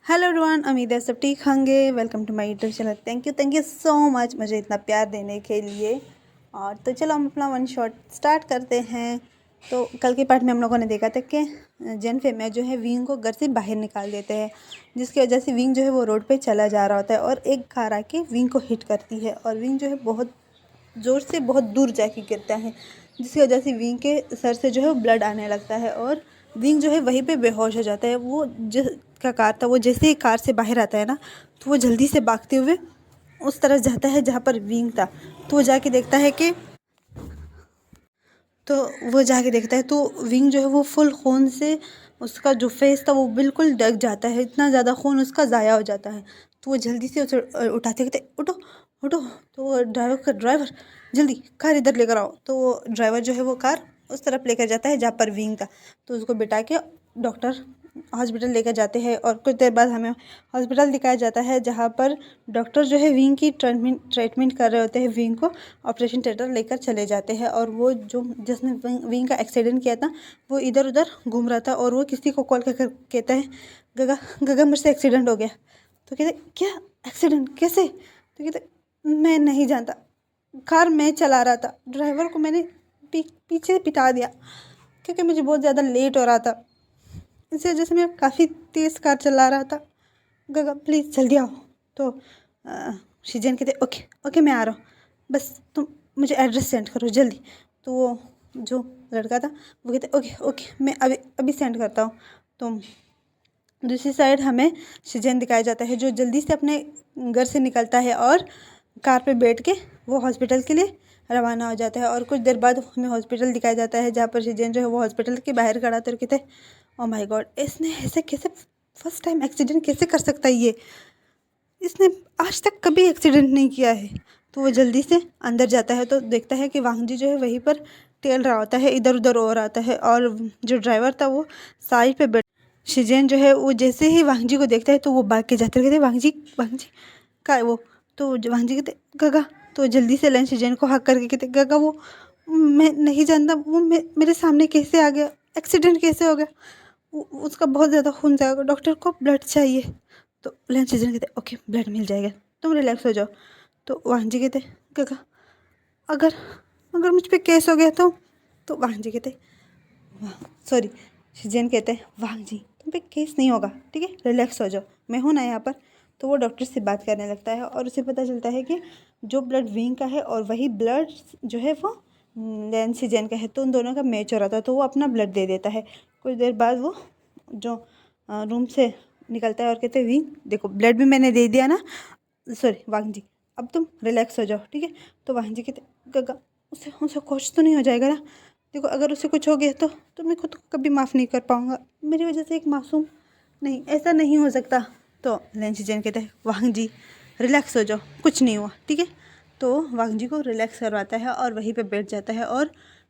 Hello everyone, उम्मीद है सब ठीक होंगे। Welcome to my YouTube channel. Thank you so much मुझे इतना प्यार देने के लिए। और तो चलो हम अपना वन शॉट स्टार्ट करते हैं। तो कल के पार्ट में हम लोगों ने देखा था कि जेन फेमिया जो है विंग को घर से बाहर निकाल देते हैं, जिसकी वजह से विंग जो है वो रोड पे चला जा रहा होता है और एक कार आके विंग को हिट करती है और विंग जो है बहुत ज़ोर से बहुत दूर जाके गिरता है, जिसकी वजह से विंग के सर से जो है ब्लड आने लगता है और विंग जो है वहीं पे बेहोश हो जाता है। वो जिसका कार था वो जैसे ही कार से बाहर आता है ना, तो वो जल्दी से भागते हुए उस तरफ जाता है जहाँ पर विंग था। तो वो जाके देखता है कि तो विंग जो है वो फुल खून से उसका जो फेस था वो बिल्कुल ढक जाता है, इतना ज़्यादा खून उसका ज़ाया हो जाता है। तो वो जल्दी से उसे उठाते कहते उठो उठो। तो वो ड्राइवर जल्दी कार इधर लेकर आओ। तो वो ड्राइवर जो है वो कार उस तरफ लेकर जाता है जहाँ पर विंग था। तो उसको बिठा के डॉक्टर हॉस्पिटल लेकर जाते हैं और कुछ देर बाद हमें हॉस्पिटल दिखाया जाता है जहाँ पर डॉक्टर जो है विंग की ट्रीटमेंट कर रहे होते हैं। विंग को ऑपरेशन थिएटर लेकर चले जाते हैं और वो जो जिसने विंग का एक्सीडेंट किया था वो इधर उधर घूम रहा था और वो किसी को कॉल कर कहता है, गगा गगा मुझसे एक्सीडेंट हो गया। तो कहते क्या एक्सीडेंट कैसे? तो कहते मैं नहीं जानता, कार मैं चला रहा था, ड्राइवर को मैंने पीछे पिटा दिया क्योंकि मुझे बहुत ज़्यादा लेट हो रहा था, इसी वजह से मैं काफ़ी तेज़ कार चला रहा था। गगा प्लीज़ जल्दी आओ। तो शिजन कहते ओके ओके मैं आ रहा हूँ, बस तुम मुझे एड्रेस सेंड करो जल्दी। तो वो जो लड़का था वो कहते ओके ओके मैं अभी अभी सेंड करता हूँ। तो दूसरी साइड हमें शिजन दिखाया जाता है जो जल्दी से अपने घर से निकलता है और कार पे बैठ के वो हॉस्पिटल के लिए रवाना हो जाता है। और कुछ देर बाद हमें हॉस्पिटल दिखाया जाता है जहाँ पर शिजन जो है वो हॉस्पिटल के बाहर खड़ा था और कहते ओ माय गॉड, इसने ऐसे कैसे फर्स्ट टाइम एक्सीडेंट कैसे कर सकता है ये, इसने आज तक कभी एक्सीडेंट नहीं किया है। तो वो जल्दी से अंदर जाता है तो देखता है कि वांगजी जो है वहीं पर टेल रहा होता है, इधर उधर हो रहा होता है और जो ड्राइवर था वो साइड पे बैठ। शिजेन जो है वो जैसे ही वांगजी को देखता है तो वो भाग के जाते कहते वांगजी वांगजी का है वो। तो वांगजी कहते गगा। तो जल्दी से लन शिजेन को हक करके कहते गगा वो मैं नहीं जानता, वो मेरे सामने कैसे आ गया, एक्सीडेंट कैसे हो गया, उसका बहुत ज़्यादा खून जाएगा, डॉक्टर को ब्लड चाहिए। तो लंच सीजन कहते ओके ब्लड मिल जाएगा, तुम रिलैक्स हो जाओ। तो वांजी कहते गगा अगर अगर मुझ पे केस हो गया तो वांजी कहते सॉरी सीजन कहते वांग जी तुम पे केस नहीं होगा, ठीक है रिलैक्स हो जाओ, मैं हूँ ना यहाँ पर। तो वो डॉक्टर से बात करने लगता है और उसे पता चलता है कि जो ब्लड विंग का है और वही ब्लड जो है वो लैन सीजन का है, तो उन दोनों का मैच हो रहा था। तो वो अपना ब्लड दे देता है। कुछ देर बाद वो जो रूम से निकलता है और कहते हैं विंग देखो ब्लड भी मैंने दे दिया ना, सॉरी वांग जी अब तुम रिलैक्स हो जाओ, ठीक है। तो वांग जी कहते गगा उसे उसे कुछ तो नहीं हो जाएगा ना, देखो अगर उसे कुछ हो गया तो मैं खुद को कभी माफ़ नहीं कर पाऊँगा, मेरी वजह से एक मासूम, नहीं ऐसा नहीं हो सकता। तो लेंस जैन कहते हैं वांग जी रिलैक्स हो जाओ, कुछ नहीं हुआ, ठीक है। तो वांग जी को रिलैक्स करवाता है और वहीं पे बैठ जाता है और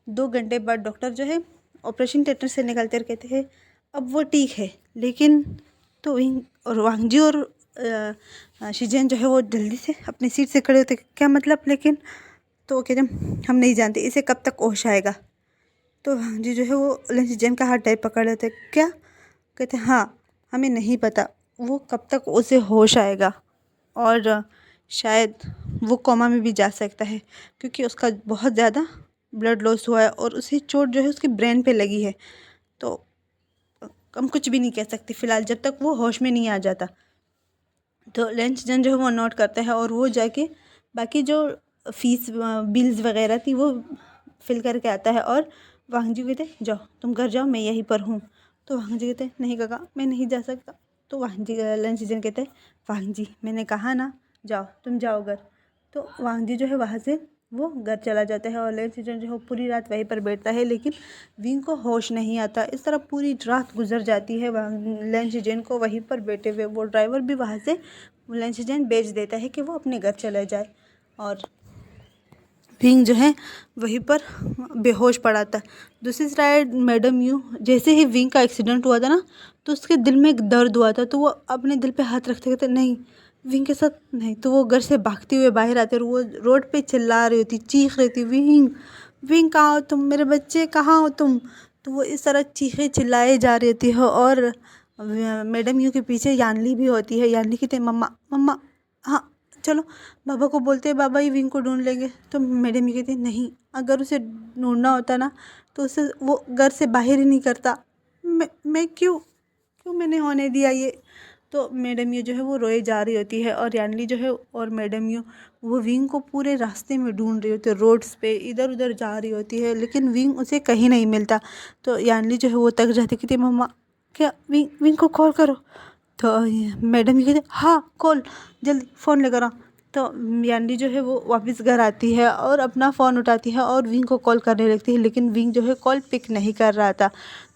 2 घंटे बाद डॉक्टर जो है ऑपरेशन थिएटर से निकलते और कहते हैं अब वो ठीक है, लेकिन तो विंग और वांग जी और शिजेन जो है वो जल्दी से अपनी सीट से खड़े होते क्या मतलब, लेकिन तो वो कहते हम नहीं जानते इसे कब तक होश आएगा। तो वांग जी जो है वो शिजेन का हाथ टाइप पकड़ लेते क्या, कहते हाँ हमें नहीं पता वो कब तक उसे होश आएगा और शायद वो कोमा में भी जा सकता है क्योंकि उसका बहुत ज़्यादा ब्लड लॉस हुआ है और उसे चोट जो है उसके ब्रेन पे लगी है। तो हम कुछ भी नहीं कह सकते फ़िलहाल जब तक वो होश में नहीं आ जाता। तो लंच जन जो है वो नोट करता है और वो जाके बाकी जो फीस बिल्स वगैरह थी वो फिल करके आता है और वांग जी कहते जाओ तुम घर जाओ मैं यहीं पर हूँ। तो वांग जी कहते नहीं काका मैं नहीं जा सकता। तो वांग जी लंच जन कहते वांग जी मैंने कहा ना जाओ तुम जाओ घर। तो वांग जी जो है वहाँ से वो घर चला जाता है और लंच जन जो है पूरी रात वहीं पर बैठता है, लेकिन विंग को होश नहीं आता। इस तरह पूरी रात गुजर जाती है लंच जैन को वहीं पर बैठे हुए। वो ड्राइवर भी वहाँ से लंच जैन भेज देता है कि वो अपने घर चला जाए और विंग जो है वहीं पर बेहोश पड़ा था। दूसरी साइड मैडम यू जैसे ही विंग का एक्सीडेंट हुआ था ना, तो उसके दिल में एक दर्द हुआ था। तो वो अपने दिल पे हाथ रखते कहते नहीं विंग के साथ नहीं। तो वो घर से भागते हुए बाहर आते और वो रोड पे चिल्ला रही होती, चीख रही थी विंग विंग कहाँ हो तुम, मेरे बच्चे कहाँ हो तुम। तो वो इस तरह चीखे चिल्लाए जा रही थी और मैडम यू के पीछे यानली भी होती है। यानली कहते हैं मम्मा मम्मा, हाँ चलो बाबा को बोलते हैं, बाबा ही विंग को ढूंढ लेंगे। तो मैडम यू कहती है नहीं, अगर उसे ढूंढना होता ना तो उसे वो घर से बाहर ही नहीं करता। मैं क्यों मैंने होने दिया ये। तो मैडम यू जो है वो रोए जा रही होती है और यानली जो है और मैडम यू वो विंग को पूरे रास्ते में ढूंढ रही होती है, रोड्स पे इधर उधर जा रही होती है, लेकिन विंग उसे कहीं नहीं मिलता। तो यानली जो है वो तक जाती, कहती मम्मा क्या विंग विंग को कॉल करो। तो मैडम यू कहते हाँ कॉल, जल्दी फ़ोन लेकर आओ। तो यानली जो है वो वापस घर आती है और अपना फ़ोन उठाती है और विंग को कॉल करने लगती है, लेकिन विंग जो है कॉल पिक नहीं कर रहा था।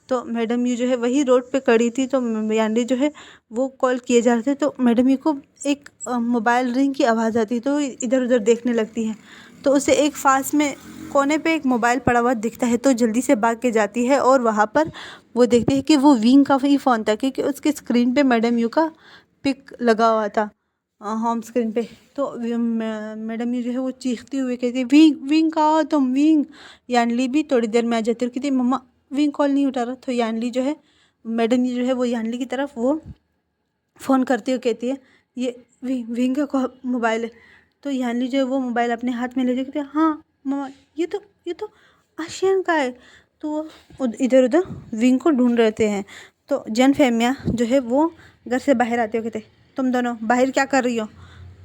तो मैडम यू जो है वही रोड पे खड़ी थी। तो यानली जो है वो कॉल किए जा रहे थे। तो मैडम यू को एक मोबाइल रिंग की आवाज़ आती है, तो इधर उधर देखने लगती है। तो उसे एक पास में कोने पे एक मोबाइल पड़ा हुआ दिखता है, तो जल्दी से भाग के जाती है और वहाँ पर वो देखती है कि वो विंग का ही फ़ोन था, क्योंकि उसके स्क्रीन पे मैडम यू का पिक लगा हुआ था होम स्क्रीन पे। तो मैडम यू जो है वो चीखती हुई कहती है विंग विंग कहाँ हो तुम विंग। यानली भी थोड़ी देर में आ जाती है और कहती मम्मा विंग कॉल नहीं उठा रहा। तो यानली जो है मैडम यू जो है वो यानली की तरफ वो फ़ोन करती हुई कहती है ये विंग का मोबाइल है। तो यानली जो है वो मोबाइल अपने हाथ में ले कहती है हाँ मम्मा ये तो आशियान का है। तो वो इधर उधर विंग को ढूंढ रहे हैं। तो जन फेमिया जो है वो घर से बाहर आते हो, कहते तुम दोनों बाहर क्या कर रही हो।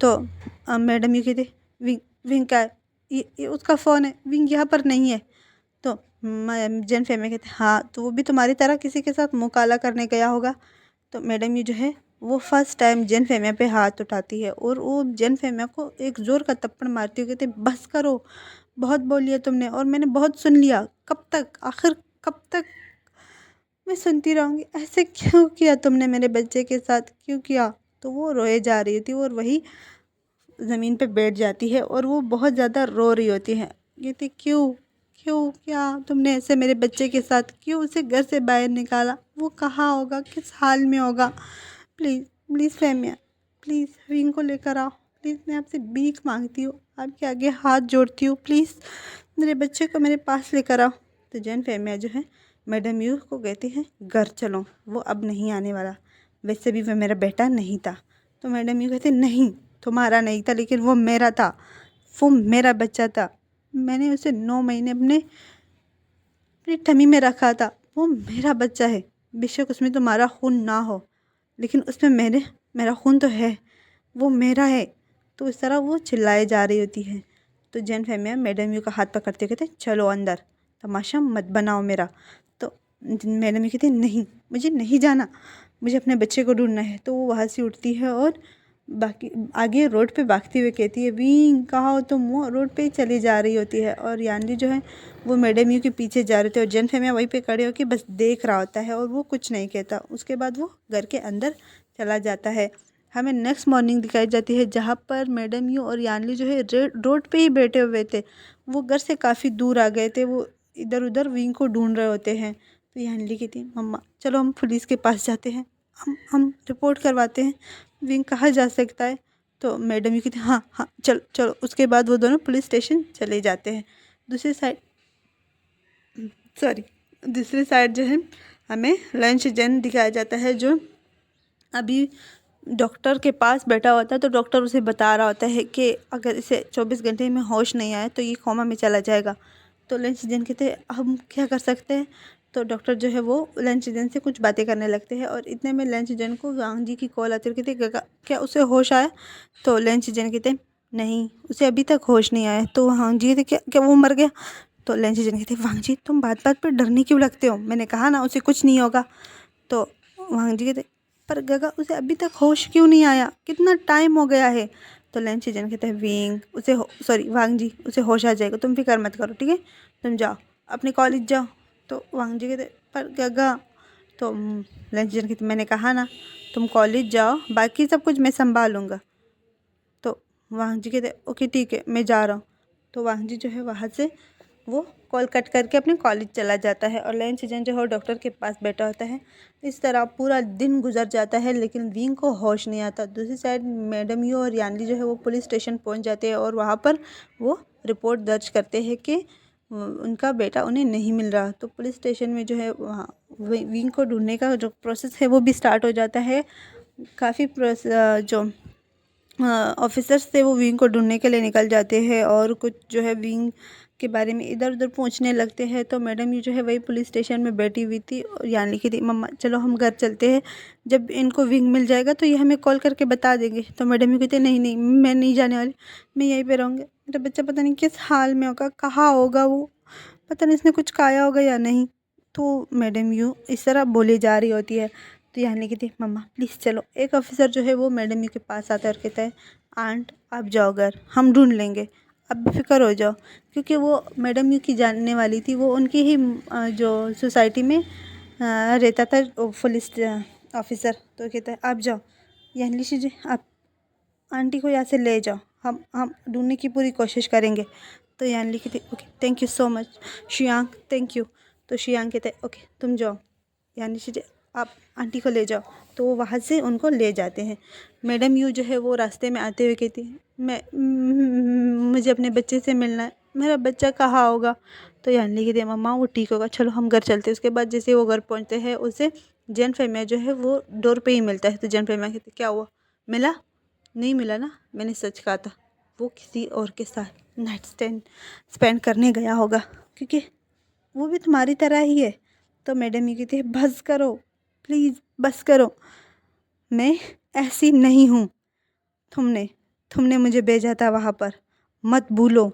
तो मैडम यू कहते विंग विंग का है, ये उसका फ़ोन है, विंग यहाँ पर नहीं है। तो जन फेमिया कहते हाँ तो वो भी तुम्हारी तरह किसी के साथ मुँह काला करने गया होगा। तो मैडम यू जो है वो फर्स्ट टाइम जन फेमिया पे हाथ उठाती है और वो जन फेमिया को एक ज़ोर का थप्पड़ मारती है, कहते बस करो, बहुत बोल लिया तुमने और मैंने बहुत सुन लिया, कब तक आखिर कब तक मैं सुनती रहूँगी, ऐसे क्यों किया तुमने मेरे बच्चे के साथ, क्यों किया। तो वो रोए जा रही थी और वही ज़मीन पे बैठ जाती है और वो बहुत ज़्यादा रो रही होती है। कहती क्यों क्यों क्या तुमने ऐसे मेरे बच्चे के साथ, क्यों उसे घर से बाहर निकाला, वो कहाँ होगा, किस हाल में होगा। प्लीज़ प्लीज़ फेमिया प्लीज़ विंग को लेकर आओ, प्लीज़ मैं आपसे भीख मांगती हूँ, आपके आगे हाथ जोड़ती हूँ, प्लीज़ मेरे बच्चे को मेरे पास लेकर आओ। तो जैन फेमिया जो है मैडम यू को कहती है घर चलो, वो अब नहीं आने वाला, वैसे भी वह मेरा बेटा नहीं था। तो मैडम यू कहते नहीं तुम्हारा नहीं था, लेकिन वो मेरा था, वो मेरा बच्चा था, मैंने उसे 9 महीने अपनी टमी में रखा था, वो मेरा बच्चा है, बेशक उसमें तुम्हारा खून ना हो लेकिन उसमें मेरा खून तो है, वो मेरा है। तो इस तरह वो चिल्लाए जा रही होती है। तो जैन फेमिया मैडम यू का हाथ पकड़ते कहते चलो अंदर, तमाशा मत बनाओ मेरा। तो मैडम यू कहती नहीं मुझे नहीं जाना, मुझे अपने बच्चे को ढूंढना है। तो वो वहाँ से उठती है और बाकी आगे रोड पे भागती हुई कहती है विंग कहाँ हो तुम। वो रोड पे ही चली जा रही होती है और यानली जो है वो मैडम यू के पीछे जा रहे थे और जैन फेमिया वहीं पे खड़े होकर बस देख रहा होता है और वो कुछ नहीं कहता। उसके बाद वो घर के अंदर चला जाता है। हमें नेक्स्ट मॉर्निंग दिखाई जाती है जहाँ पर मैडम यू और यानली जो है रोड पे ही बैठे हुए थे, वो घर से काफ़ी दूर आ गए थे, वो इधर उधर विंग को ढूंढ रहे होते हैं। तो यानली कहती है मम्मा चलो हम पुलिस के पास जाते हैं, हम रिपोर्ट करवाते हैं, विंग कहाँ जा सकता है। तो मैडम यू कहती हाँ हाँ चलो चलो। उसके बाद वो दोनों पुलिस स्टेशन चले जाते हैं। दूसरी साइड जो है हमें लंच जन दिखाया जाता है, जो अभी डॉक्टर के पास बैठा होता है। तो डॉक्टर उसे बता रहा होता है कि अगर इसे 24 घंटे में होश नहीं आए तो ये कोमा में चला जाएगा। तो लंच जन कहते हैं हम क्या कर सकते हैं। तो डॉक्टर जो है वो लंच जन से कुछ बातें करने लगते हैं और इतने में लंच जन को गांग जी की कॉल आती है, कहते क्या उसे होश आया। तो लंच जन कहते नहीं उसे अभी तक होश नहीं आया। तो हाँ जी कहते क्या क्या वो मर गया। तो लंच जन कहते वांग जी तुम बात बात पर डरने क्यों लगते हो, मैंने कहा ना उसे कुछ नहीं होगा। तो वांग जी कहते पर गगा उसे अभी तक होश क्यों नहीं आया, कितना टाइम हो गया है। तो लंच जन कहते हैं विंग उसे सॉरी वांग जी उसे होश आ जाएगा, तुम फिक्र मत करो, ठीक है तुम जाओ अपने कॉलेज जाओ। तो वांग जी कहते पर गगा। तो लंच जन कहते मैंने कहा ना तुम कॉलेज जाओ, बाकी सब कुछ मैं संभालूँगा। तो वांग जी कहते ओके ठीक है मैं जा रहा हूँ। तो वांग जी जो है वहाँ से वो कॉल कट करके अपने कॉलेज चला जाता है और लंच जन जो है डॉक्टर के पास बैठा होता है। इस तरह पूरा दिन गुजर जाता है लेकिन विंग को होश नहीं आता। दूसरी साइड मैडम यू और यानली जो है वो पुलिस स्टेशन पहुंच जाते हैं और वहाँ पर वो रिपोर्ट दर्ज करते हैं कि उनका बेटा उन्हें नहीं मिल रहा। तो पुलिस स्टेशन में जो है वहाँ विंग को ढूंढने का जो प्रोसेस है वो भी स्टार्ट हो जाता है। काफ़ी जो ऑफिसर्स थे वो विंग को ढूंढने के लिए निकल जाते हैं और कुछ जो है विंग के बारे में इधर उधर पूछने लगते हैं। तो मैडम ये जो है वही पुलिस स्टेशन में बैठी हुई थी और यहाँ लिखी थी, मम्मा चलो हम घर चलते हैं, जब इनको विंग मिल जाएगा तो ये हमें कॉल करके बता देंगे। तो मैडम ये कहते नहीं नहीं, मैं नहीं जाने वाली, मैं यहीं पे रहूँगी। मेरा बच्चा पता नहीं किस हाल में होगा, कहाँ होगा वो, पता नहीं इसने कुछ खाया होगा या नहीं। तो मैडम यूँ इस तरह बोली जा रही होती है। तो यहाँ लिखी थी, मम्मा प्लीज़ चलो। एक ऑफिसर जो है वो मैडम यू के पास आता है और कहता है, आंट आप जाओ घर, हम ढूंढ लेंगे, अब बेफिक्र हो जाओ। क्योंकि वो मैडम यू की जानने वाली थी, वो उनकी ही जो सोसाइटी में रहता था पुलिस ऑफिसर। तो कहता है आप जाओ, यहाँ लीजिए आप आंटी को यहाँ से ले जाओ, हम ढूंढने की पूरी कोशिश करेंगे। तो यान लिखी थी, okay thank you so much Xiang, thank you. तो शियांग कहते हैं ओके तुम जाओ, यानी लीजिए आप आंटी को ले जाओ। तो वो वहाँ से उनको ले जाते हैं। मैडम यू जो है वो रास्ते में आते हुए कहती है, मुझे अपने बच्चे से मिलना है, मेरा बच्चा कहाँ होगा। तो यान लिखी थी, मम्मा वो ठीक होगा, चलो हम घर चलते हैं। उसके बाद जैसे वो घर पहुँचते हैं उसे जैन फेमिया जो है वो डोर पे ही मिलता है। तो जैन फेमिया कहती क्या हुआ, मिला? नहीं मिला ना, मैंने सच कहा था, वो किसी और के साथ नाइट स्पेंड करने गया होगा, क्योंकि वो भी तुम्हारी तरह ही है। तो मैडम ये कहती है बस करो प्लीज़, बस करो, मैं ऐसी नहीं हूँ, तुमने तुमने मुझे भेजा था वहाँ पर, मत भूलो।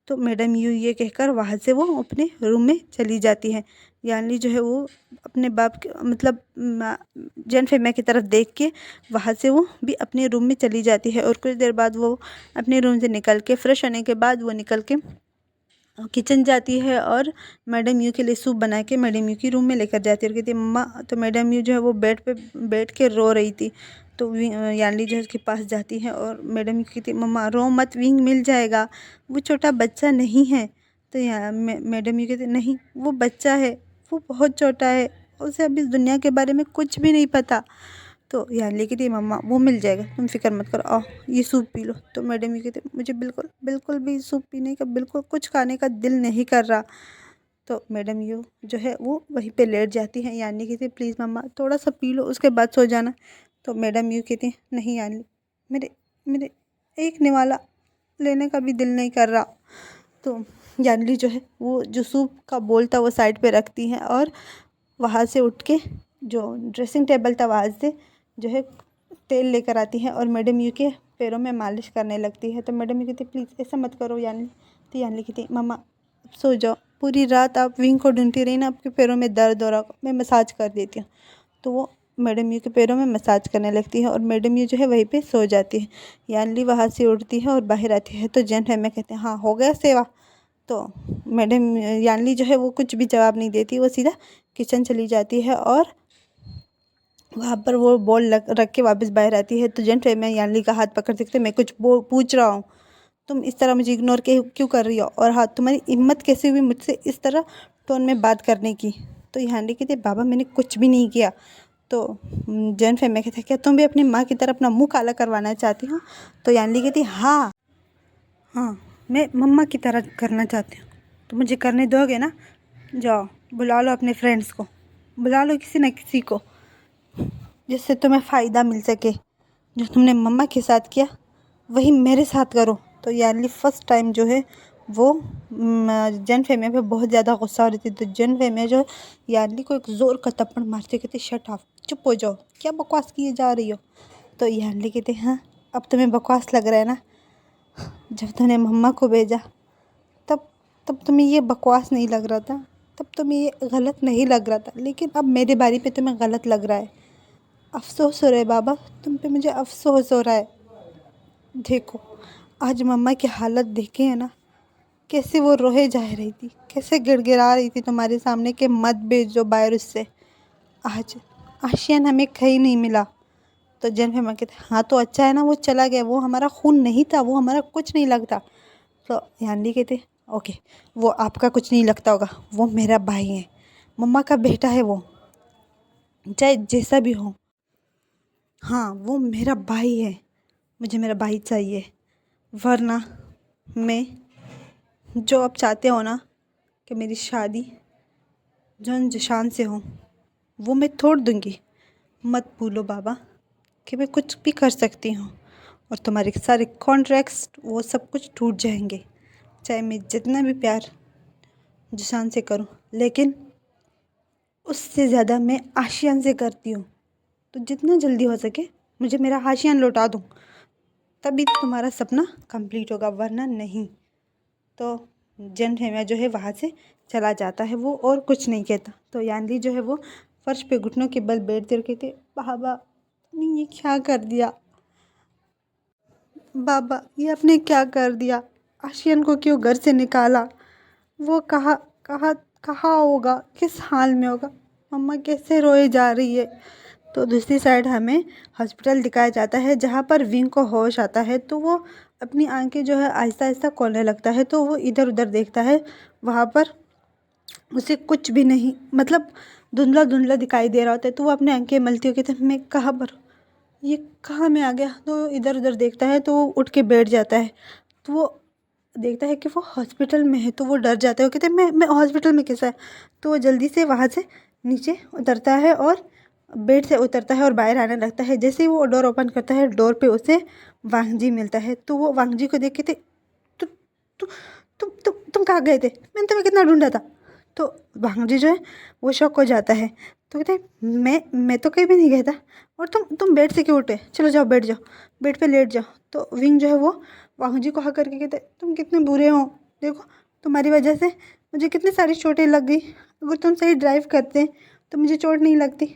तो मैडम ये कहकर वहाँ से वो अपने रूम में चली जाती है। यानी जो है वो अपने बाप के मतलब जैन फेमिया की तरफ देख के वहाँ से वो भी अपने रूम में चली जाती है। और कुछ देर बाद वो अपने रूम से निकल के फ्रेश होने के बाद वो निकल के किचन जाती है और मैडम यू के लिए सूप बना के मैडम यू की रूम में लेकर जाती है और कहती है मम्मा। तो मैडम यू जो है वो बेड पे बैठ के रो रही थी। तो यानली जो है उसके पास जाती है और मैडम यू कहती है मम्मा रो मत, विंग मिल जाएगा, वो छोटा बच्चा नहीं है। तो यहाँ मैडम यू कहती नहीं वो बच्चा है, वो बहुत छोटा है, उसे अभी इस दुनिया के बारे में कुछ भी नहीं पता। तो यार लेके थी मम्मा वो मिल जाएगा, तुम फिक्र मत करो, आओ ये सूप पी लो। तो मैडम ये कहते मुझे बिल्कुल बिल्कुल भी सूप पीने का, बिल्कुल कुछ खाने का दिल नहीं कर रहा। तो मैडम यू जो है वो वहीं पे लेट जाती है। यानी कहती प्लीज़ मम्मा थोड़ा सा पी लो उसके बाद सो जाना। तो मैडम यू कहती नहीं यानी मेरे मेरे एक निवाला लेने का भी दिल नहीं कर रहा। तो यानली जो है वो जो सूप का बोल था वो साइड पे रखती है और वहाँ से उठ के जो ड्रेसिंग टेबल था वहाँ से जो है तेल लेकर आती है और मैडम यू के पैरों में मालिश करने लगती है। तो मैडम यू कहती प्लीज़ ऐसा मत करो यानी। तो यानी कहती मम्मा सो जाओ, पूरी रात आप विंग को ढूंढती रही ना, आपके पैरों में दर्द हो रहा, मैं मसाज कर देती हूँ। तो वो मैडम यू के पैरों में मसाज करने लगती है और मैडम यू जो है वहीं पे सो जाती है। यानली वहाँ से उठती है और बाहर आती है। तो जैन फैमिया कहते हैं हाँ हो गया सेवा। तो मैडम यानली जो है वो कुछ भी जवाब नहीं देती, वो सीधा किचन चली जाती है और वहाँ पर वो बॉल रख के वापस बाहर आती है। तो जेंट मैं यानली का हाथ पकड़ सकते, मैं कुछ पूछ रहा हूँ, तुम इस तरह मुझे इग्नोर के क्यों कर रही हो, और हाँ तुम्हारी हिम्मत कैसे हुई मुझसे इस तरह टोन में बात करने की। तो यानली कहते बाबा मैंने कुछ भी नहीं किया। तो जेंट फैमिली कहते क्या तुम भी अपनी माँ की तरह अपना मुँह काला करवाना चाहती हो। तो यानली कहती हाँ हाँ मैं मम्मा की तरह करना चाहती हूँ, तो मुझे करने दोगे ना। जाओ बुला लो अपने फ्रेंड्स को, बुला लो किसी न किसी को जिससे तुम्हें फ़ायदा मिल सके। जो तुमने मम्मा के साथ किया वही मेरे साथ करो। तो यारली फ़र्स्ट टाइम जो है वो जैन फेमिया पे बहुत ज़्यादा गुस्सा हो रही थी। तो जैन फेमिया जो यारली को एक ज़ोर का थप्पड़ मारते कहते शट ऑफ, चुप हो जाओ, क्या बकवास किए जा रही हो। तो यारली कहते हाँ अब तुम्हें बकवास लग रहा है ना, जब तुमने मम्मा को भेजा तब तब तुम्हें ये बकवास नहीं लग रहा था, तब तुम्हें ये गलत नहीं लग रहा था, लेकिन अब मेरे बारी पे तुम्हें गलत लग रहा है। अफ़सोस हो रहा है बाबा, तुम पे मुझे अफ़सोस हो रहा है। देखो आज मम्मा की हालत देखे है ना, कैसे वो रोए जा रही थी, कैसे गिड़गिड़ा रही थी तुम्हारे सामने कि मत भेजो बाहर उससे। आज आशियान हमें कहीं नहीं मिला। तो जैन फैमिली कहते हाँ तो अच्छा है ना, वो चला गया, वो हमारा खून नहीं था, वो हमारा कुछ नहीं लगता। तो यानी कहते ओके वो आपका कुछ नहीं लगता होगा, वो मेरा भाई है, मम्मा का बेटा है वो, चाहे जैसा भी हो, हाँ वो मेरा भाई है, मुझे मेरा भाई चाहिए, वरना मैं जो आप चाहते हो ना कि मेरी शादी जॉन जिशान से हो, वो मैं तोड़ दूँगी। मत भूलो बाबा कि मैं कुछ भी कर सकती हूँ और तुम्हारे सारे कॉन्ट्रैक्ट्स वो सब कुछ टूट जाएंगे, चाहे मैं जितना भी प्यार जिशान से करूँ, लेकिन उससे ज़्यादा मैं आशियान से करती हूँ। तो जितना जल्दी हो सके मुझे मेरा आशियान लौटा दो, तभी तुम्हारा सपना कंप्लीट होगा, वरना नहीं। तो जन हेमिया जो है वहाँ से चला जाता है वो, और कुछ नहीं कहता। तो यानली जो है वो फर्श पे घुटनों के बल बैठते और कहते, बाबा तुमने ये क्या कर दिया, बाबा ये आपने क्या कर दिया, आशियान को क्यों घर से निकाला, वो कहाँ कहाँ कहाँ होगा, किस हाल में होगा, मम्मा कैसे रोए जा रही है। तो दूसरी साइड हमें हॉस्पिटल दिखाया जाता है जहाँ पर विंग को होश आता है। तो वो अपनी आंखें जो है आहिस्ता आहिस्ता खोलने लगता है। तो वो इधर उधर देखता है, वहाँ पर उसे कुछ भी नहीं, मतलब धुंधला धुंधला दिखाई दे रहा होता है। तो वो अपने आंखें मलती हुई कहते, मैं कहाँ पर, ये कहाँ में आ गया। तो इधर उधर देखता है, तो वो उठ के बैठ जाता है। तो वो देखता है कि वो हॉस्पिटल में है। तो वो डर जाता है, वो कहते हैं मैं हॉस्पिटल में कैसा है। तो वो जल्दी से वहाँ से नीचे उतरता है और बेड से उतरता है और बाहर आने लगता है। जैसे ही वो डोर ओपन करता है, डोर पे उसे वांगजी मिलता है। तो वो वांगजी को देख के तु, तु, तुम कहाँ गए थे, मैंने तुम्हें कितना ढूंढा था। तो वांगजी जो है वो शॉक हो जाता है। तो कहते हैं मैं तो कहीं भी नहीं गया था, और तुम बेड से क्यों उठे, चलो जाओ बैठ जाओ, बेड पे लेट जाओ। तो विंग जो है वो वांगजी को हाँ करके कहते, तुम कितने बुरे हो, देखो तुम्हारी वजह से मुझे कितनी सारी चोटें लग गई, अगर तुम सही ड्राइव करते तो मुझे चोट नहीं लगती।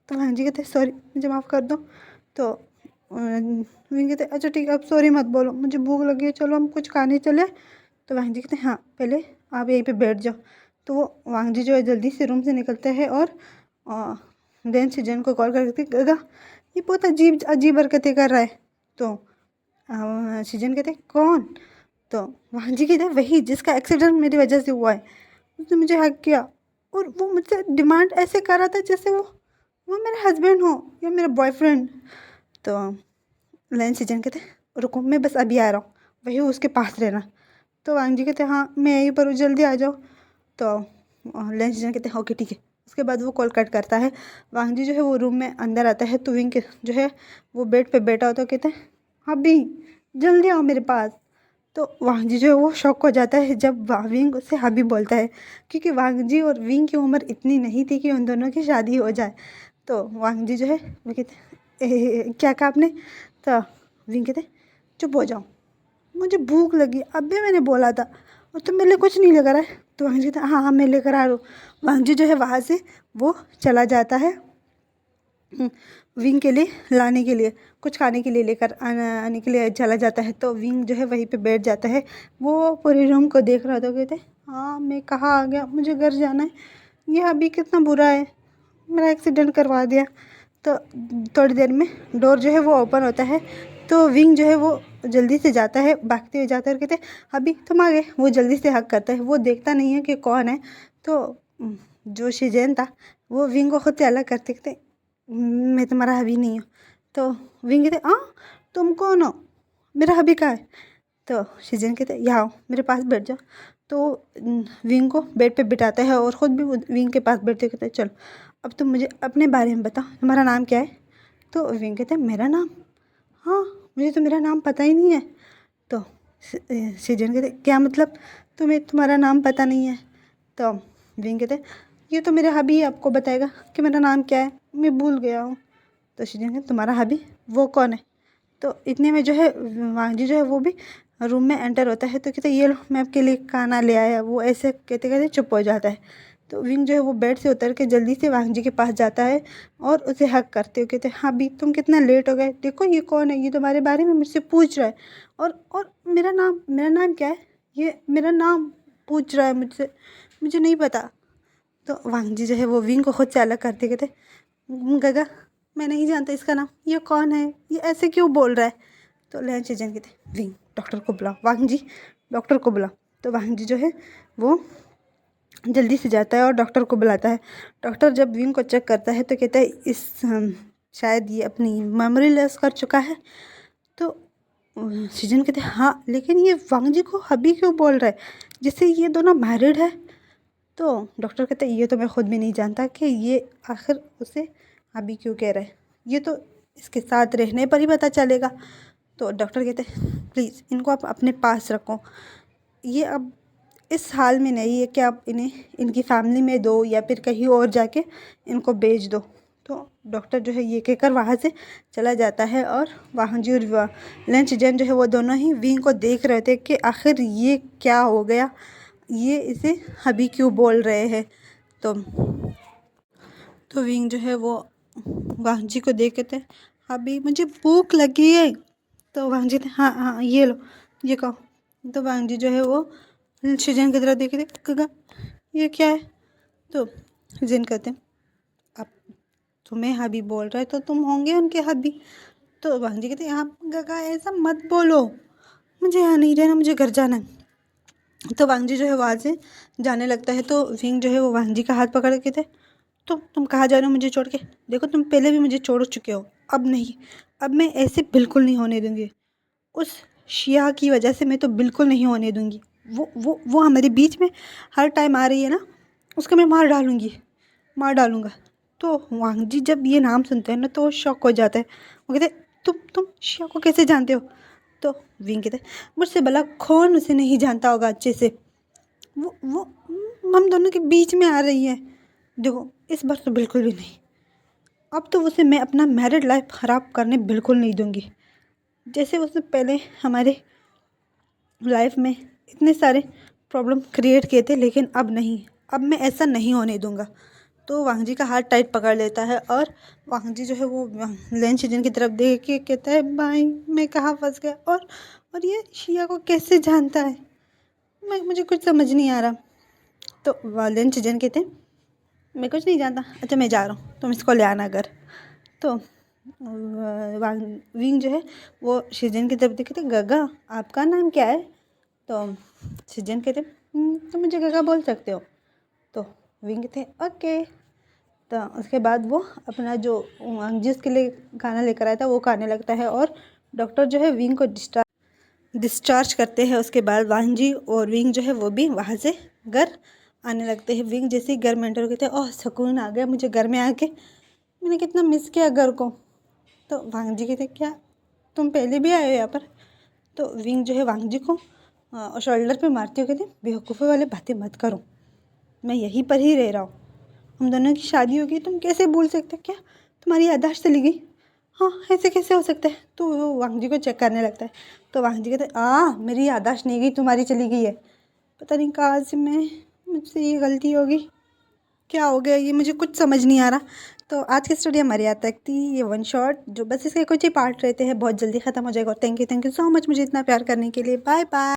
तो वांगजी कहते, सॉरी मुझे माफ़ कर दो। तो विंग कहते, अच्छा ठीक है अब सॉरी मत बोलो, मुझे भूख लगी है, चलो हम कुछ खाने चले। तो वांगजी कहते हैं हाँ पहले आप यहीं पे बैठ जाओ। तो वो वांगजी जो है जल्दी से रूम से निकलते हैं और देन सीजन को कॉल करके कहता, ये बहुत अजीब अजीब हरकतें कर रहा है। तो सीजन कहते कौन। तो वांगजी कहते वही जिसका एक्सीडेंट मेरी वजह से हुआ है, उसने मुझे हक किया और वो मुझसे डिमांड ऐसे कर रहा था जैसे वो मेरा हस्बैंड हो या मेरा बॉयफ्रेंड। तो लेन सीजन कहते रुको मैं बस अभी आ रहा हूँ, वही उसके पास रहना। तो वांगजी कहते हाँ मैं यहीं पर हूँ जल्दी आ जाओ। तो लेन सीजन कहते हैं ओके ठीक है। उसके बाद वो कॉल कट करता है। वांगजी जो है वो रूम में अंदर आता है। तो विंग जो है वो बेड पे बैठा होता है, कहते हैं अभी जल्दी आओ मेरे पास। तो वांगजी जो है वो शॉक हो जाता है जब विंग उससे हबी बोलता है, क्योंकि वांगजी और विंग की उम्र इतनी नहीं थी कि उन दोनों की शादी हो जाए। तो वांगजी जो है वो कहते क्या कहा आपने। तो विंग कहते चुप हो जाओ, मुझे भूख लगी, अभी मैंने बोला था और तुम मेरे लिए कुछ नहीं लेकर आए। तो वांगजी कहता हाँ हाँ मैं लेकर आ रहा हूँ। वांगजी जो है वहाँ से वो चला जाता है विंग के लिए लाने के लिए, कुछ खाने के लिए लेकर आने के लिए चला जाता है। तो विंग जो है वहीं पे बैठ जाता है। वो पूरे रूम को देख रहा था, कहते हाँ मैं कहाँ आ गया, मुझे घर जाना है, ये अभी कितना बुरा है, मेरा एक्सीडेंट करवा दिया। तो थोड़ी देर में डोर जो है वो ओपन होता है। तो विंग जो है वो जल्दी से जाता है, भागते हुए जाता है और कहते अभी तुम आ गए। वो जल्दी से हक करता है, वो देखता नहीं है कि कौन है। तो जो शिजेन था वो विंग को खुद से अलग करते कहते मैं तुम्हारा हबी नहीं हूँ। तो विंग कहते तुम कौन हो, मेरा हबी कहाँ है। तो शिजेन कहते यहाँ आओ मेरे पास बैठ जाओ। तो विंग को बेड पे बिठाता है और ख़ुद भी विंग के पास बैठते कहते चलो अब तुम मुझे अपने बारे में बताओ, तुम्हारा नाम क्या है। तो विंग कहते मेरा नाम, हाँ मुझे तो मेरा नाम पता ही नहीं है। तो शिजेन कहते क्या मतलब तुम्हें तुम्हारा नाम पता नहीं है। तो विंग कहते ये तो मेरा हबी आपको बताएगा कि मेरा नाम क्या है, मैं भूल गया हूँ। तो शिजेन कहते तुम्हारा हबी वो कौन है। तो इतने में जो है वांगजी जो है वो भी रूम में एंटर होता है। तो कहते ये लो मैं आपके लिए खाना ले आया। वो ऐसे कहते कहते चुप हो जाता है। तो विंग जो है वो बेड से उतर के जल्दी से वांगजी के पास जाता है और उसे हक करते हो कहते हाँ भी तुम कितना लेट हो गए, देखो ये कौन है, ये तुम्हारे बारे में मुझसे पूछ रहा है और मेरा नाम क्या है, ये मेरा नाम पूछ रहा है मुझसे, मुझे नहीं पता। तो वांगजी जो है वो विंग को खुद से अलग करते कहते गगा मैं नहीं जानता इसका नाम, ये कौन है, ये ऐसे क्यों बोल रहा है। तो लेन सीजन कहते विंग डॉक्टर को बुलाओ, वांगजी डॉक्टर को बुलाओ। तो वांगजी जो है वो जल्दी से जाता है और डॉक्टर को बुलाता है। डॉक्टर जब विंग को चेक करता है तो कहता है इस शायद ये अपनी मेमोरी लॉस कर चुका है। तो सीजन कहते हैं हाँ लेकिन ये वांगजी को हबी क्यों बोल रहा है, जैसे ये दोनों मैरिड है। तो डॉक्टर कहते ये तो मैं खुद भी नहीं जानता कि ये आखिर उसे अभी क्यों कह रहा है, ये तो इसके साथ रहने पर ही पता चलेगा। तो डॉक्टर कहते प्लीज़ इनको आप अपने पास रखो, ये अब इस हाल में नहीं है कि आप इन्हें इनकी फैमिली में दो या फिर कहीं और जाके इनको बेच दो। तो डॉक्टर जो है ये कहकर वहाँ से चला जाता है और वहाँ जो लंच जैन जो है वो दोनों ही विंग को देख रहे थे कि आखिर ये क्या हो गया, ये इसे अभी क्यों बोल रहे हैं। तो विंग जो है वो वांग जी को देख कहते हैं अभी मुझे भूख लगी है। तो वांग जी हाँ हाँ ये लो ये कहो। तो वांग जी जो है वो शिजन की तरफ देखे थे कगा ये क्या है। तो जिन कहते हैं अब तुम्हें हबी बोल रहे तो तुम होंगे उनके हबी। तो वांग जी कहते आप गगा ऐसा मत बोलो, मुझे यहाँ नहीं रहना, मुझे घर जाना है। तो वांग जी जो है वहाँ से जाने लगता है। तो विंग जो है वो वांग जी का हाथ पकड़ के थे तो तुम कहाँ जा रहे हो मुझे छोड़ के, देखो तुम पहले भी मुझे छोड़ चुके हो, अब नहीं, अब मैं ऐसे बिल्कुल नहीं होने दूंगी, उस शिया की वजह से मैं तो बिल्कुल नहीं होने दूंगी। वो हमारे बीच में हर टाइम आ रही है ना, उसको मैं मार डालूंगी, मार डालूंगा। तो वांग जी जब ये नाम सुनते हैं ना तो शॉक हो जाता है। वो कहते तुम शिया को कैसे जानते हो। तो विंग कहते मुझसे भला कौन उसे नहीं जानता होगा अच्छे से, वो हम दोनों के बीच में आ रही है, देखो इस बार तो बिल्कुल भी नहीं, अब तो उसे मैं अपना मैरिड लाइफ ख़राब करने बिल्कुल नहीं दूंगी। जैसे उसने पहले हमारे लाइफ में इतने सारे प्रॉब्लम क्रिएट किए थे, लेकिन अब नहीं, अब मैं ऐसा नहीं होने दूंगा। तो वांग जी का हाथ टाइट पकड़ लेता है और वांग जी जो है वो लंच की तरफ देख के कहता है भाई मैं कहाँ फंस गया, और ये शिया को कैसे जानता है, मुझे कुछ समझ नहीं आ रहा। तो लंच कहते हैं मैं कुछ नहीं जानता, अच्छा मैं जा रहा हूँ, तुम इसको ले आना घर। तो विंग जो है वो शिजन की तरफ देखते गगा आपका नाम क्या है। तो शिजन कहते तुम मुझे गगा बोल सकते हो। तो विंग कहते ओके। तो उसके बाद वो अपना जो जिसके लिए खाना लेकर आया था वो खाने लगता है और डॉक्टर जो है विंग को डिस्चार्ज करते हैं। उसके बाद वांग जी और विंग जो है वो भी वहाँ से घर आने लगते हैं। विंग जैसे ही घर में एंटर कहते हैं ओह सुकून आ गया मुझे घर में आके, मैंने कितना मिस किया घर को। तो वांग जी कहते क्या तुम पहले भी आए हो यहाँ पर। तो विंग जो है वांग जी को शोल्डर पे मारते हुए कहते बेवकूफ़ी वाले बातें मत करो, मैं यहीं पर ही रह रहा हूँ, हम दोनों की शादी होगी, तुम कैसे भूल सकते, क्या तुम्हारी याददाश्त चली गई, हाँ ऐसे कैसे हो सकता है। तो वो वांग जी को चेक करने लगता है। तो वांग जी कहते मेरी याददाश्त नहीं गई, तुम्हारी चली गई है, पता नहीं कहाँ से मुझसे ये गलती होगी, क्या हो गया ये मुझे कुछ समझ नहीं आ रहा। तो आज की स्टोरी हमारी यहाँ तक थी, ये वन शॉट जो बस इसके कुछ ही पार्ट रहते हैं, बहुत जल्दी ख़त्म हो जाएगा। और थैंक यू सो मच मुझे इतना प्यार करने के लिए। Bye bye.